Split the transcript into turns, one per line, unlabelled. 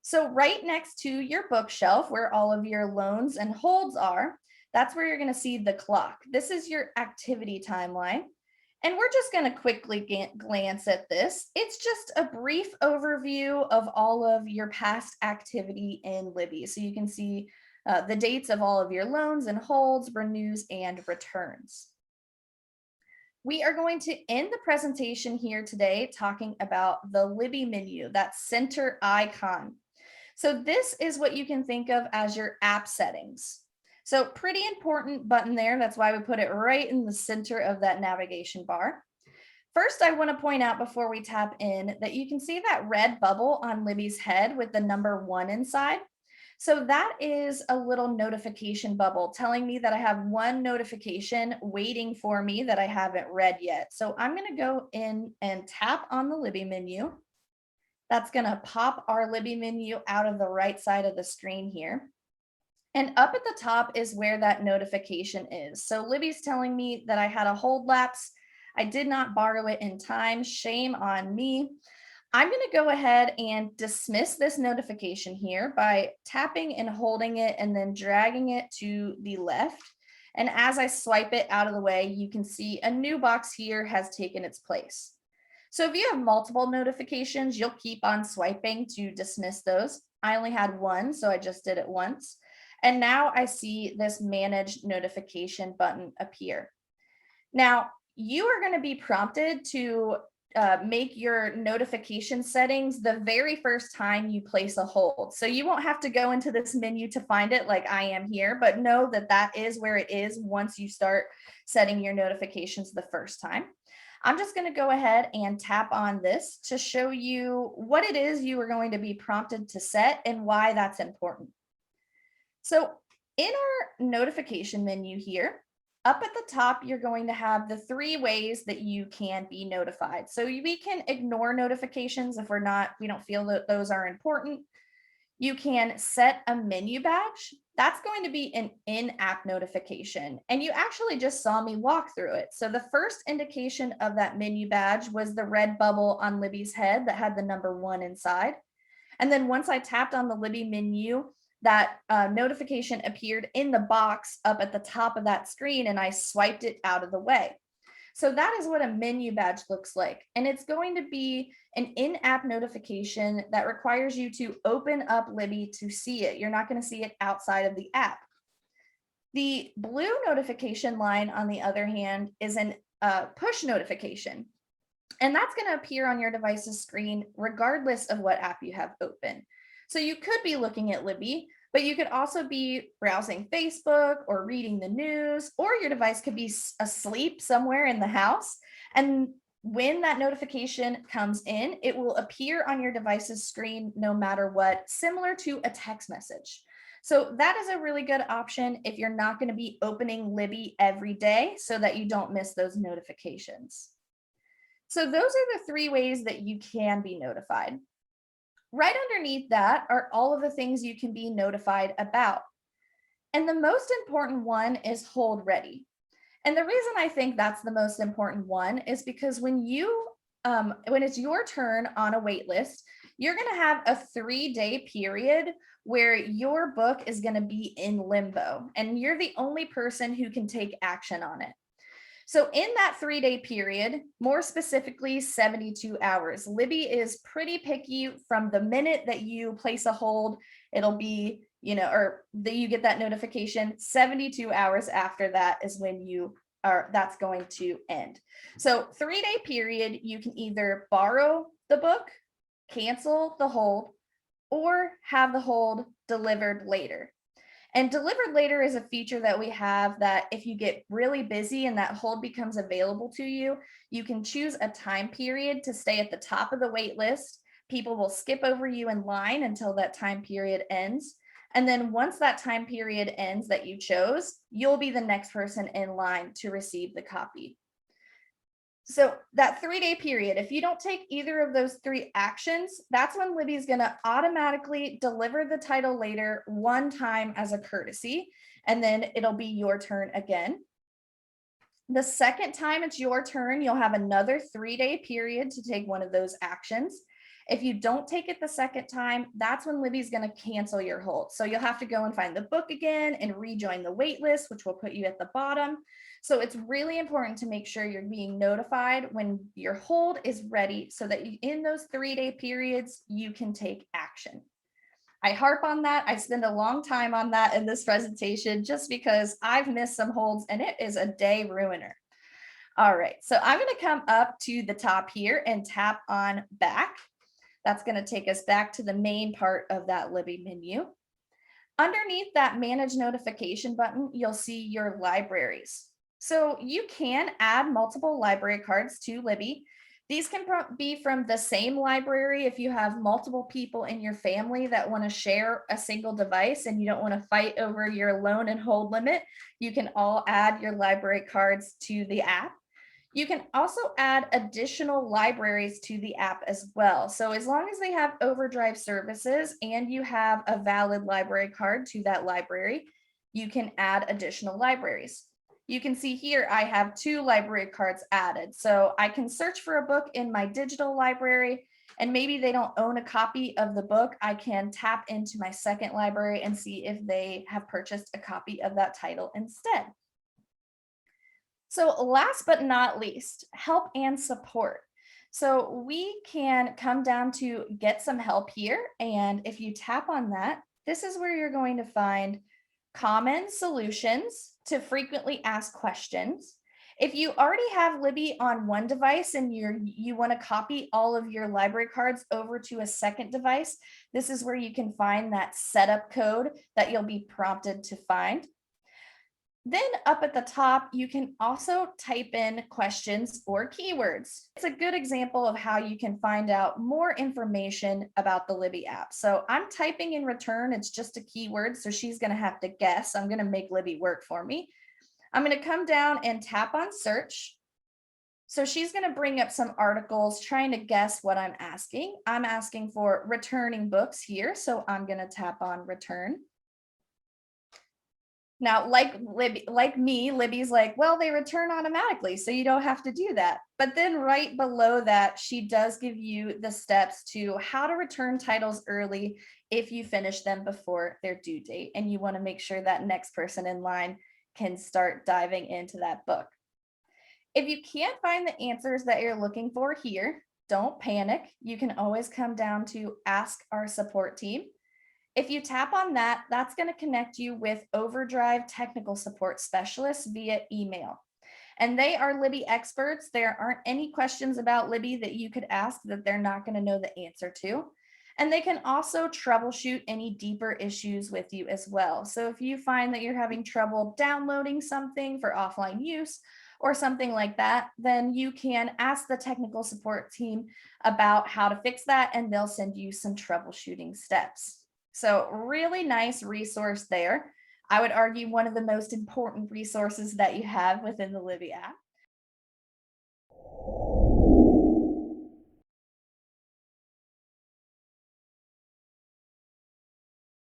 So right next to your bookshelf where all of your loans and holds are, that's where you're going to see the clock. This is your activity timeline. And we're just going to quickly glance at this. It's just a brief overview of all of your past activity in Libby. So you can see the dates of all of your loans and holds, renews, and returns. We are going to end the presentation here today talking about the Libby menu, that center icon. So this is what you can think of as your app settings. So pretty important button there. That's why we put it right in the center of that navigation bar. First, I want to point out before we tap in that you can see that red bubble on Libby's head with the number 1 inside. So that is a little notification bubble telling me that I have one notification waiting for me that I haven't read yet. So I'm going to go in and tap on the Libby menu. That's going to pop our Libby menu out of the right side of the screen here. And up at the top is where that notification is. So Libby's telling me that I had a hold lapse. I did not borrow it in time. Shame on me. I'm going to go ahead and dismiss this notification here by tapping and holding it and then dragging it to the left. And as I swipe it out of the way, you can see a new box here has taken its place. So if you have multiple notifications, you'll keep on swiping to dismiss those. I only had one, so I just did it once. And now I see this manage notification button appear. Now, you are going to be prompted to make your notification settings the very first time you place a hold. So you won't have to go into this menu to find it like I am here, but know that that is where it is once you start setting your notifications the first time. I'm just going to go ahead and tap on this to show you what it is you are going to be prompted to set and why that's important. So in our notification menu here, up at the top, you're going to have the 3 ways that you can be notified. So we can ignore notifications if we don't feel that those are important. You can set a menu badge. That's going to be an in-app notification. And you actually just saw me walk through it. So the first indication of that menu badge was the red bubble on Libby's head that had the number 1 inside. And then once I tapped on the Libby menu, that notification appeared in the box up at the top of that screen and I swiped it out of the way. So that is what a menu badge looks like. And it's going to be an in-app notification that requires you to open up Libby to see it. You're not going to see it outside of the app. The blue notification line, on the other hand, is an push notification. And that's going to appear on your device's screen regardless of what app you have open. So you could be looking at Libby, but you could also be browsing Facebook or reading the news, or your device could be asleep somewhere in the house. And when that notification comes in, it will appear on your device's screen no matter what, similar to a text message. So that is a really good option if you're not going to be opening Libby every day so that you don't miss those notifications. So those are the 3 ways that you can be notified. Right underneath that are all of the things you can be notified about. And the most important one is hold ready. And the reason I think that's the most important one is because when it's your turn on a wait list, you're going to have a 3-day period where your book is going to be in limbo and you're the only person who can take action on it. So in that 3-day period, more specifically 72 hours, Libby is pretty picky from the minute that you place a hold. It'll be, or that you get that notification. 72 hours after that is when that's going to end. So 3-day period, you can either borrow the book, cancel the hold, or have the hold delivered later. And delivered later is a feature that we have that if you get really busy and that hold becomes available to you, you can choose a time period to stay at the top of the wait list. People will skip over you in line until that time period ends. And then once that time period ends that you chose, you'll be the next person in line to receive the copy. So that 3-day period, if you don't take either of those 3 actions, that's when Libby's going to automatically deliver the title later 1 time as a courtesy, and then it'll be your turn again. The second time it's your turn, you'll have another 3-day period to take one of those actions. If you don't take it the second time, that's when Libby's going to cancel your hold. So you'll have to go and find the book again and rejoin the wait list, which will put you at the bottom. So it's really important to make sure you're being notified when your hold is ready so that in those 3-day periods, you can take action. I harp on that. I spend a long time on that in this presentation just because I've missed some holds and it is a day ruiner. All right, so I'm going to come up to the top here and tap on back. That's going to take us back to the main part of that Libby menu. Underneath that manage notification button, you'll see your libraries. So you can add multiple library cards to Libby. These can be from the same library if you have multiple people in your family that want to share a single device and you don't want to fight over your loan and hold limit. You can all add your library cards to the app. You can also add additional libraries to the app as well. So as long as they have overdrive services and you have a valid library card to that library, you can add additional libraries. You can see here, I have 2 library cards added. So I can search for a book in my digital library, and maybe they don't own a copy of the book. I can tap into my second library and see if they have purchased a copy of that title instead. So last but not least, help and support. So we can come down to get some help here. And if you tap on that, this is where you're going to find common solutions to frequently asked questions. If you already have Libby on one device and you want to copy all of your library cards over to a second device, this is where you can find that setup code that you'll be prompted to find. Then up at the top, you can also type in questions or keywords. It's a good example of how you can find out more information about the Libby app. So I'm typing in return, it's just a keyword, so she's gonna have to guess. I'm gonna make Libby work for me. I'm gonna come down and tap on search. So she's gonna bring up some articles trying to guess what I'm asking. I'm asking for returning books here, so I'm gonna tap on return. Now, like me, Libby's like, well, they return automatically, so you don't have to do that. But then right below that, she does give you the steps to how to return titles early if you finish them before their due date. And you want to make sure that next person in line can start diving into that book. If you can't find the answers that you're looking for here, don't panic. You can always come down to ask our support team. If you tap on that, that's going to connect you with Overdrive technical support specialists via email. And they are Libby experts. There aren't any questions about Libby that you could ask that they're not going to know the answer to. And they can also troubleshoot any deeper issues with you as well. So if you find that you're having trouble downloading something for offline use or something like that, then you can ask the technical support team about how to fix that, and they'll send you some troubleshooting steps. So really nice resource there. I would argue one of the most important resources that you have within the Libby app.